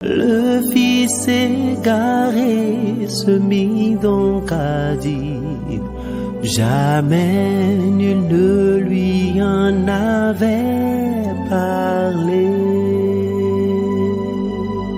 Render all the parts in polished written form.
Le fils égaré se mit donc à dire, jamais nul ne lui en avait parlé.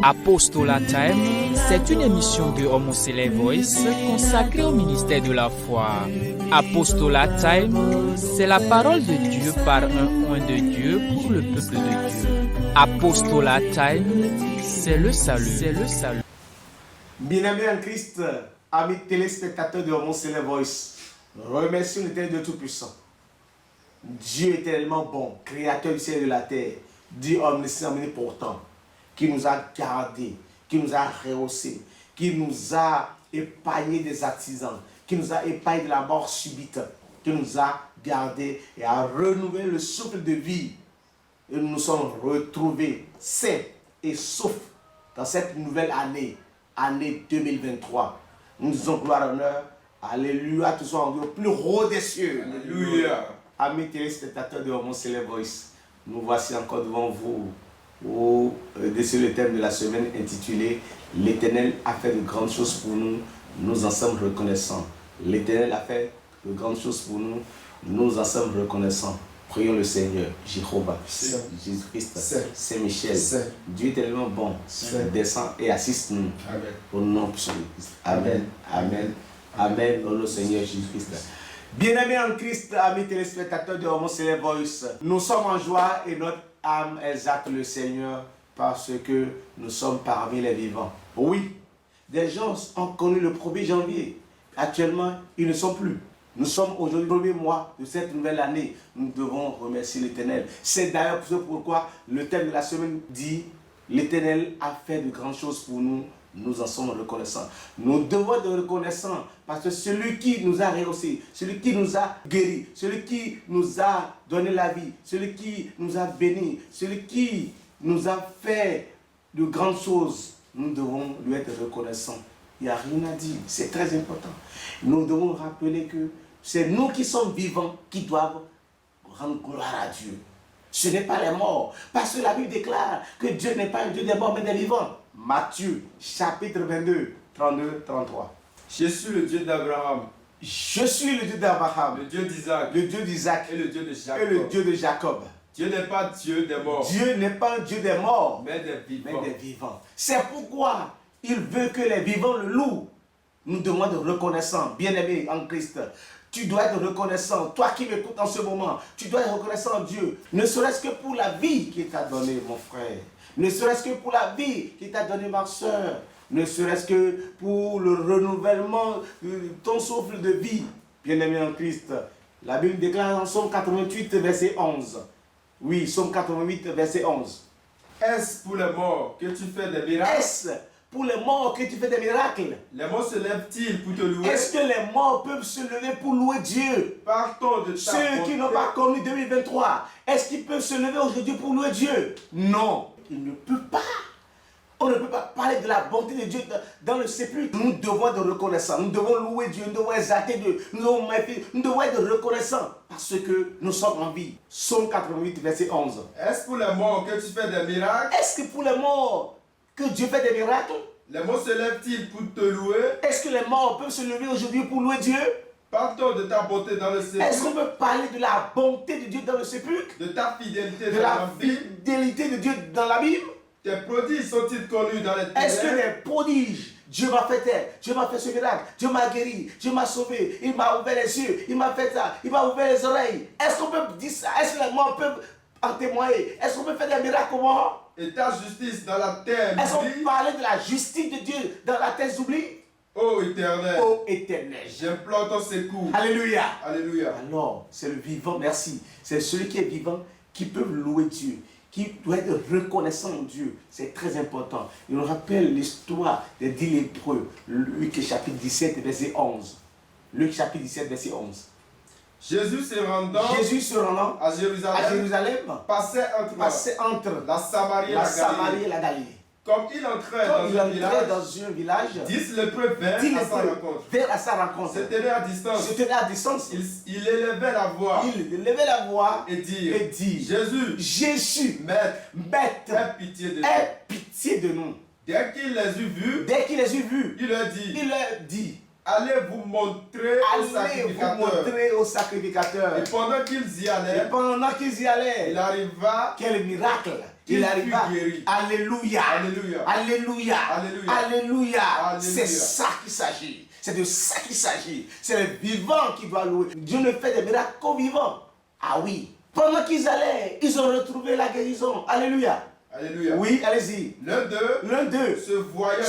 Apostolat Time, c'est une émission de Homocélé Voice consacrée au ministère de la foi. Apostolat Time, c'est la parole de Dieu par un oint de Dieu pour le peuple de Dieu. Apostolat Time, c'est le salut. C'est le salut. Bien-aimés en Christ, amis téléspectateurs de Homocélé Voice, remercions l'Éternel Dieu Tout-Puissant. Dieu est tellement bon, créateur du ciel et de la terre, Dieu omniscient, omnipotent, qui nous a gardés, qui nous a rehaussés, qui nous a épargnés des accidents, qui nous a épargnés de la mort subite, qui nous a gardés et a renouvelé le souffle de vie. Et nous nous sommes retrouvés sains et saufs dans cette nouvelle année, année 2023. Nous disons gloire et honneur. Alléluia, tout soit rendu au plus haut des cieux. Alléluia. Amis téléspectateurs de Homocélé Voice, nous voici encore devant vous pour décider le thème de la semaine intitulé « L'Éternel a fait de grandes choses pour nous, nous en sommes reconnaissants ». L'Éternel a fait de grandes choses pour nous, nous en sommes reconnaissants. Prions le Seigneur, Jéhovah, Jésus-Christ, Saint-Michel. Dieu est tellement bon, descend et assiste-nous. Au nom de Jésus-Christ. Amen, amen, amen, au nom du Seigneur Jésus-Christ. Bien-aimés en Christ, amis téléspectateurs de Homocélé Voice, nous sommes en joie et notre âme exalte le Seigneur parce que nous sommes parmi les vivants. Oui, des gens ont connu le 1er janvier. Actuellement, ils ne sont plus. Nous sommes aujourd'hui le premier mois de cette nouvelle année. Nous devons remercier l'Éternel. C'est d'ailleurs pourquoi le thème de la semaine dit « L'Éternel a fait de grandes choses pour nous, nous en sommes reconnaissants ». Nous devons être reconnaissants parce que celui qui nous a rehaussés, celui qui nous a guéris, celui qui nous a donné la vie, celui qui nous a bénis, celui qui nous a fait de grandes choses, nous devons lui être reconnaissants. Il n'y a rien à dire, c'est très important. Nous devons rappeler que c'est nous qui sommes vivants qui doivent rendre gloire à Dieu. Ce n'est pas les morts. Parce que la Bible déclare que Dieu n'est pas un Dieu des morts mais des vivants. Matthieu, chapitre 22, 32, 33. Je suis le Dieu d'Abraham. Je suis le Dieu d'Abraham. Le Dieu d'Isaac. Le Dieu d'Isaac. Et le Dieu de Jacob. Et le Dieu de Jacob. Dieu n'est pas Dieu des morts. Dieu n'est pas un Dieu des morts. Mais des vivants. Mais des vivants. C'est pourquoi il veut que les vivants le louent. Nous devons être reconnaissants, bien-aimés en Christ. Tu dois être reconnaissant. Toi qui m'écoutes en ce moment, tu dois être reconnaissant en Dieu. Ne serait-ce que pour la vie qu'il t'a donnée, mon frère. Ne serait-ce que pour la vie qu'il t'a donnée, ma soeur. Ne serait-ce que pour le renouvellement de ton souffle de vie, bien-aimé en Christ. La Bible déclare en Psaume 88, verset 11. Oui, Psaume 88, verset 11. Est-ce pour les morts que tu fais des miracles? Est-ce pour les morts que tu fais des miracles? Les morts se lèvent-ils pour te louer? Est-ce que les morts peuvent se lever pour louer Dieu? Partons de ta Ceux qui n'ont pas connu 2023, est-ce qu'ils peuvent se lever aujourd'hui pour louer Dieu? Non, ils ne peuvent pas. On ne peut pas parler de la bonté de Dieu dans le sépulcre. Nous devons être reconnaissants. Nous devons louer Dieu. Nous devons exalter Dieu. Nous devons être reconnaissants parce que nous sommes en vie. Psaume 88, verset 11. Est-ce pour les morts que tu fais des miracles? Est-ce que pour les morts que Dieu fait des miracles? Les morts se lèvent-ils pour te louer? Est-ce que les morts peuvent se lever aujourd'hui pour louer Dieu? Partons de ta bonté dans le sépulcre. Est-ce qu'on peut parler de la bonté de Dieu dans le sépulcre? De ta fidélité De dans la la Bible? fidélité de Dieu dans la Bible? Tes prodiges sont-ils connus dans les ténèbres? Est-ce que les prodiges, Dieu m'a fait taire, Dieu m'a fait ce miracle, Dieu m'a guéri, Dieu m'a sauvé, il m'a ouvert les yeux, il m'a fait ça, il m'a ouvert les oreilles. Est-ce qu'on peut dire ça? Est-ce que les morts peuvent en témoigner? Est-ce qu'on peut faire des miracles aux morts? Et ta justice dans la terre. Est-ce qu'on peut parler de la justice de Dieu dans la terre oublie? Ô Éternel. Ô Éternel. J'implore ton secours. Alléluia. Alléluia. Alors, c'est le vivant, merci. C'est celui qui est vivant qui peut louer Dieu, qui doit être reconnaissant en Dieu. C'est très important. Il nous rappelle l'histoire des 10 lépreux. Luc chapitre 17, verset 11. Luc chapitre 17, verset 11. Jésus se rendant à à Jérusalem passait entre la Samarie et la Galilée. Comme il entrait dans un village, 10 lépreux vinrent à sa rencontre. Se tenaient à distance. Il élevait la voix. Et dit, Jésus, Maître, aie pitié de nous. Dès qu'il les eut vus, il leur dit, allez vous montrer au sacrificateur. Et pendant qu'ils y allaient, il arriva, quel miracle! Il arriva guéri. Alléluia. Alléluia. Alléluia. Alléluia. Alléluia. Alléluia. C'est ça qu'il s'agit. C'est de ça qu'il s'agit. C'est le vivant qui doit louer. Dieu ne fait des miracles qu'aux vivants. Ah oui. Pendant qu'ils allaient, ils ont retrouvé la guérison. Alléluia. Alléluia. Oui, allez-y. L'un d'eux, se voyant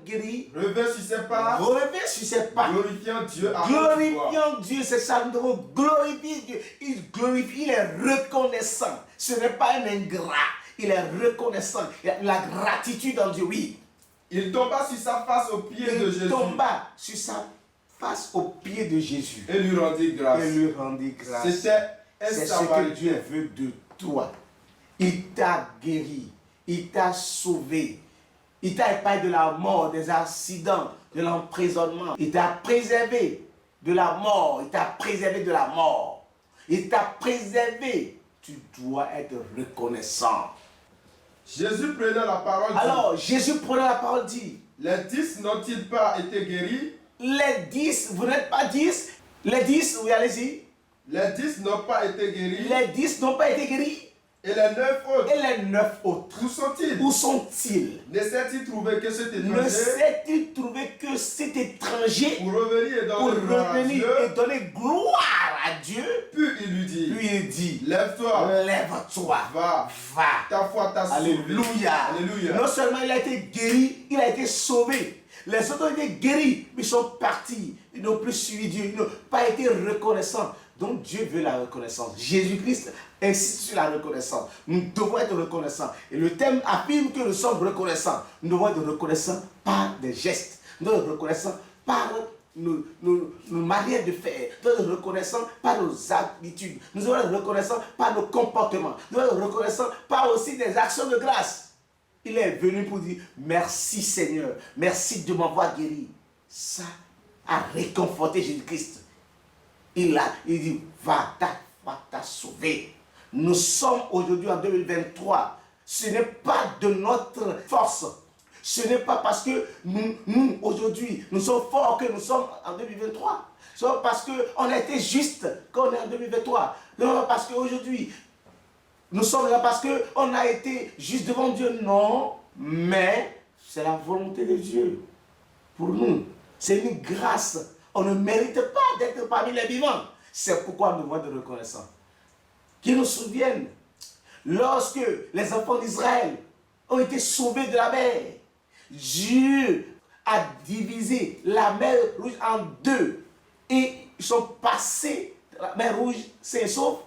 guéri, revint sur ses pas, glorifiant Dieu. C'est ça, nous devons glorifier Dieu. Il glorifie, il est reconnaissant. Ce n'est pas un ingrat, il est reconnaissant. Il a la gratitude en Dieu, oui. Il tomba sur sa face aux pieds de Jésus. Il tomba sur sa face aux pieds de Jésus. Et lui rendit grâce. C'est ce que Dieu veut de toi. Il t'a guéri, il t'a sauvé, il t'a épargné de la mort, des accidents, de l'emprisonnement. Il t'a préservé de la mort, il t'a préservé de la mort. Il t'a préservé. Tu dois être reconnaissant. Jésus prenait la parole. Alors, Jésus prenait la parole, dit, les 10 n'ont-ils pas été guéris? Les 10, vous n'êtes pas 10? Les 10, oui, allez-y. Les 10 n'ont pas été guéris. Les 10 n'ont pas été guéris. Et les 9 autres? Et les 9 autres? Où sont-ils? Où sont-ils? Ne s'est-il trouvé que cet étranger? Ne s'est-il trouvé que cet étranger? Pour revenir et donner gloire à Dieu. Puis il lui dit, lève-toi. Lève-toi. Va. Ta foi t'a sauvé. Alléluia. Alléluia. Non seulement il a été guéri, il a été sauvé. Les autres ont été guéris, mais ils sont partis. Ils n'ont plus suivi Dieu. Ils n'ont pas été reconnaissants. Donc Dieu veut la reconnaissance. Jésus-Christ insiste sur la reconnaissance. Nous devons être reconnaissants. Et le thème affirme que nous sommes reconnaissants. Nous devons être reconnaissants par des gestes. Nous devons être reconnaissants par nos manières de faire. Nous devons être reconnaissants par nos habitudes. Nous devons être reconnaissants par nos comportements. Nous devons être reconnaissants par aussi des actions de grâce. Il est venu pour dire merci Seigneur. Merci de m'avoir guéri. Ça a réconforté Jésus-Christ. Il dit, va, ta foi t'a sauvé. Nous sommes aujourd'hui en 2023. Ce n'est pas de notre force. Ce n'est pas parce que nous aujourd'hui, nous sommes forts que nous sommes en 2023. Ce n'est pas parce qu'on a été juste qu'on est en 2023. Non, parce qu'aujourd'hui, nous sommes là parce qu'on a été juste devant Dieu. Non, mais c'est la volonté de Dieu pour nous. C'est une grâce. On ne mérite pas d'être parmi les vivants. C'est pourquoi nous devons être reconnaissants. Qui nous souviennent, lorsque les enfants d'Israël ont été sauvés de la mer, Dieu a divisé la mer rouge en deux. Et ils sont passés, la mer rouge sains et saufs.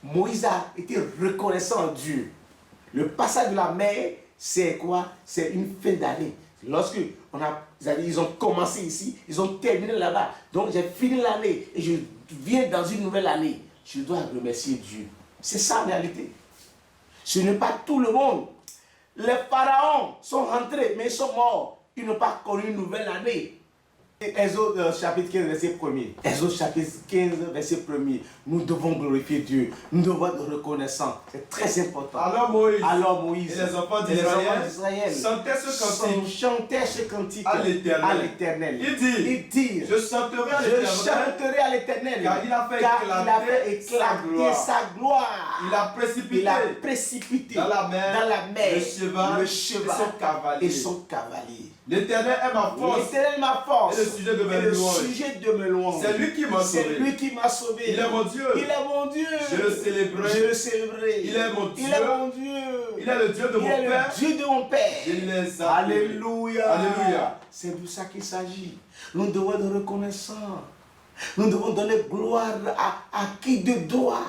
Moïse a été reconnaissant en Dieu. Le passage de la mer, c'est quoi? C'est une fin d'année. Lorsque ils ont commencé ici, ils ont terminé là-bas. Donc j'ai fini l'année et je viens dans une nouvelle année. Je dois remercier Dieu. C'est ça en réalité. Ce n'est pas tout le monde. Les pharaons sont rentrés, mais ils sont morts. Ils n'ont pas connu une nouvelle année. Exode chapitre 15, verset 1er. Exode chapitre 15, verset 1er. Nous devons glorifier Dieu. Nous devons être reconnaissants. C'est très important. Alors Moïse et les enfants d'Israël chantaient ce cantique à l'Éternel. Ils disent, je chanterai à l'Éternel, car il a fait éclater sa gloire. Il a précipité dans la mer le cheval et son cavalier. L'Éternel est ma force. Et le sujet de mes louanges. C'est lui qui m'a sauvé. Il est mon Dieu. Je le célébrerai. Il est mon Dieu. Il est le Dieu de mon Père. Alléluia. C'est de ça qu'il s'agit. Nous devons être reconnaissants. Nous devons donner gloire à qui de droit.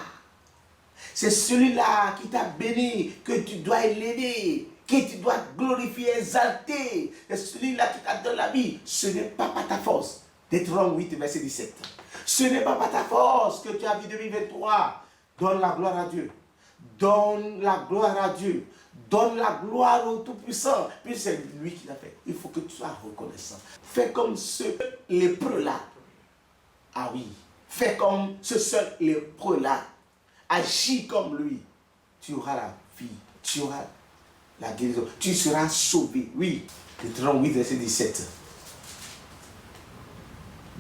C'est celui-là qui t'a béni que tu dois élever, que tu dois glorifier, exalter. C'est celui-là qui t'a donné la vie. Ce n'est pas par ta force. Deutéronome 8, verset 17. Ce n'est pas par ta force que tu as vu 2023. Donne la gloire à Dieu. Donne la gloire à Dieu. Donne la gloire au Tout-Puissant. Puis c'est lui qui l'a fait. Il faut que tu sois reconnaissant. Fais comme ce lépreux-là. Ah oui. Fais comme ce seul lépreux-là. Agis comme lui. Tu auras la vie. Tu auras La guérison. Tu seras sauvé. Oui. Deutéronome 8, verset 17.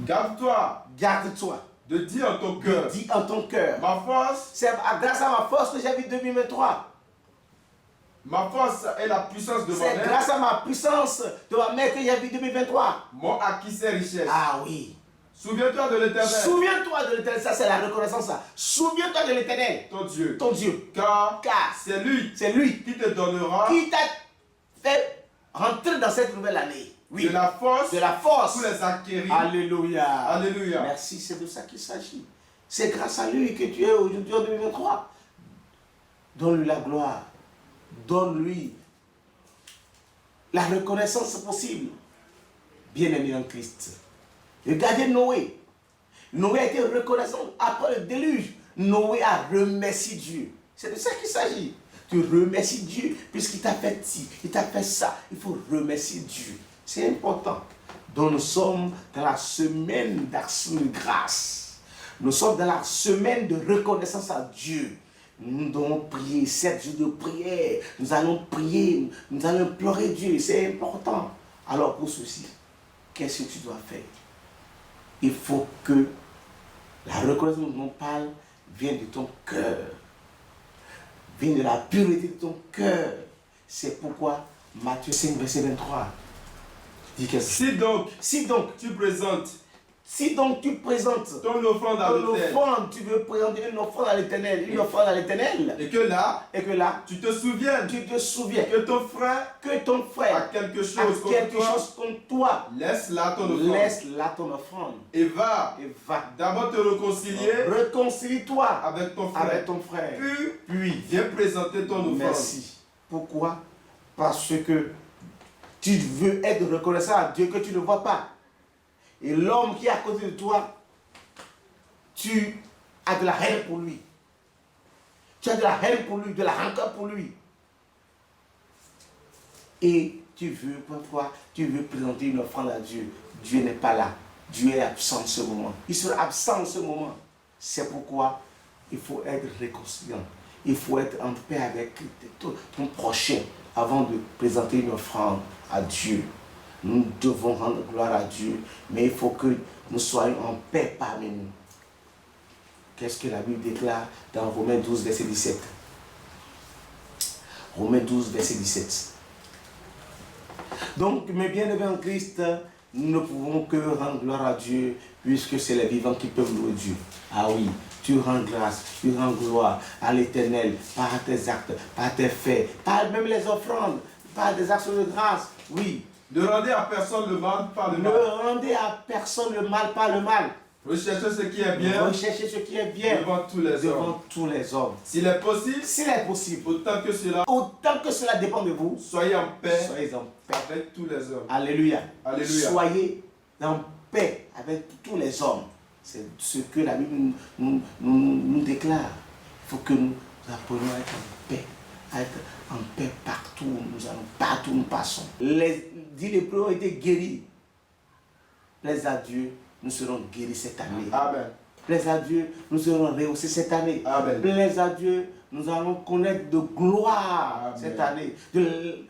Garde-toi de dire en ton cœur. Dis en ton cœur. Ma force. C'est grâce à ma force que j'ai vu 2023. Ma force est la puissance de ma mère. C'est grâce à ma puissance de ma mère que j'ai vu 2023. Mon acquis c'est richesse. Ah oui. Souviens-toi de l'Éternel. Souviens-toi de l'Éternel. Ça, c'est la reconnaissance. Ça. Souviens-toi de l'Éternel. Ton Dieu. Ton Dieu. Car c'est lui qui te donnera. Qui t'a fait rentrer dans cette nouvelle année. Oui. De la force. Pour les acquérir. Alléluia. Alléluia. Merci, c'est de ça qu'il s'agit. C'est grâce à lui que tu es aujourd'hui en 2023. Donne-lui la gloire. Donne-lui la reconnaissance possible. Bien-aimé en Christ. Regardez Noé. Noé a été reconnaissant après le déluge. Noé a remercié Dieu. C'est de ça qu'il s'agit. Tu remercies Dieu puisqu'il t'a fait ci, il t'a fait ça. Il faut remercier Dieu. C'est important. Donc nous sommes dans la semaine d'action de grâce. Nous sommes dans la semaine de reconnaissance à Dieu. Nous devons prier 7 jours de prière. Nous allons prier, nous allons implorer Dieu. C'est important. Alors pour ceci, qu'est-ce que tu dois faire? Il faut que la reconnaissance dont on parle vienne de ton cœur. Vienne de la pureté de ton cœur. C'est pourquoi Matthieu 5, verset 23 dit que si donc tu présentes ton offrande à l'Éternel, tu veux présenter une offrande à l'Éternel, et que là, tu te souviens que ton frère a quelque chose contre toi, laisse là ton offrande et va d'abord te réconcilie-toi avec ton frère, puis viens présenter ton offrande. Merci. Pourquoi? Parce que tu veux être reconnaissant à Dieu que tu ne vois pas. Et l'homme qui est à côté de toi, tu as de la haine pour lui. Tu as de la haine pour lui, de la rancœur pour lui. Et tu veux, parfois, tu veux présenter une offrande à Dieu. Dieu n'est pas là. Dieu est absent en ce moment. Il sera absent en ce moment. C'est pourquoi il faut être réconciliant. Il faut être en paix avec ton prochain avant de présenter une offrande à Dieu. Nous devons rendre gloire à Dieu, mais il faut que nous soyons en paix parmi nous. Qu'est-ce que la Bible déclare dans Romains 12, verset 17? Romains 12, verset 17. Donc, mes bien-aimés en Christ, nous ne pouvons que rendre gloire à Dieu, puisque c'est les vivants qui peuvent louer Dieu. Ah oui, tu rends grâce, tu rends gloire à l'Éternel par tes actes, par tes faits, par même les offrandes, par des actes de grâce. Oui. Ne rendez à personne le mal par le mal. Ne rendez à personne le mal par le mal. Recherchez ce qui est bien. Recherchez ce qui est bien. Devant tous les hommes. S'il est possible. Autant que cela dépend de vous. Soyez en paix. Avec tous les hommes. Alléluia. Alléluia. Soyez en paix avec tous les hommes. C'est ce que la Bible nous déclare. Il faut que nous apprenions à être en paix. À être en paix partout où nous allons, partout où nous passons. Les 10 lépreux ont été guéris. Plaise à Dieu, nous serons guéris cette année. Amen. Plaise à Dieu, nous serons rehaussés cette année. Amen. Plaise à Dieu, nous allons connaître de gloire. Amen. Cette année, de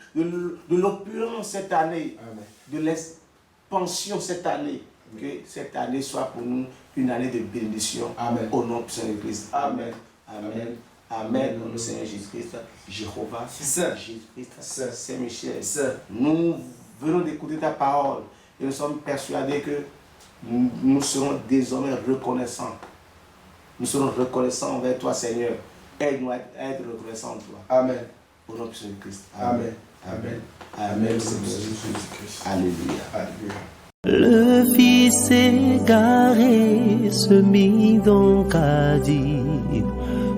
l'opulence cette année. Amen. De l'expansion cette année. Amen. Que cette année soit pour nous une année de bénédiction. Amen. Au nom de Saint-Christ. Amen. Amen. Amen. Au nom du Seigneur Jésus-Christ, Jéhovah, Jésus-Christ, Saint-Michel. Nous venons d'écouter ta parole et nous sommes persuadés que nous serons désormais reconnaissants. Nous serons reconnaissants envers toi, Seigneur. Aide-nous à être reconnaissants en toi. Amen. Au nom de Jésus-Christ. Amen. Amen. Amen. Alléluia. Alléluia. Le fils égaré se mit donc à dire,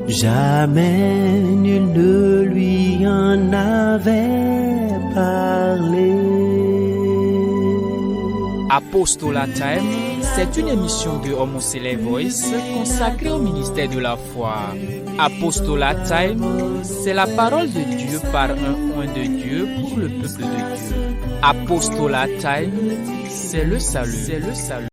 jamais nul ne lui en avait parlé. Apostolat Time, c'est une émission de Homoncele Voice consacrée au ministère de la foi. Apostolat Time, c'est la parole de Dieu par un oint de Dieu pour le peuple de Dieu. Apostolat Time, c'est le salut.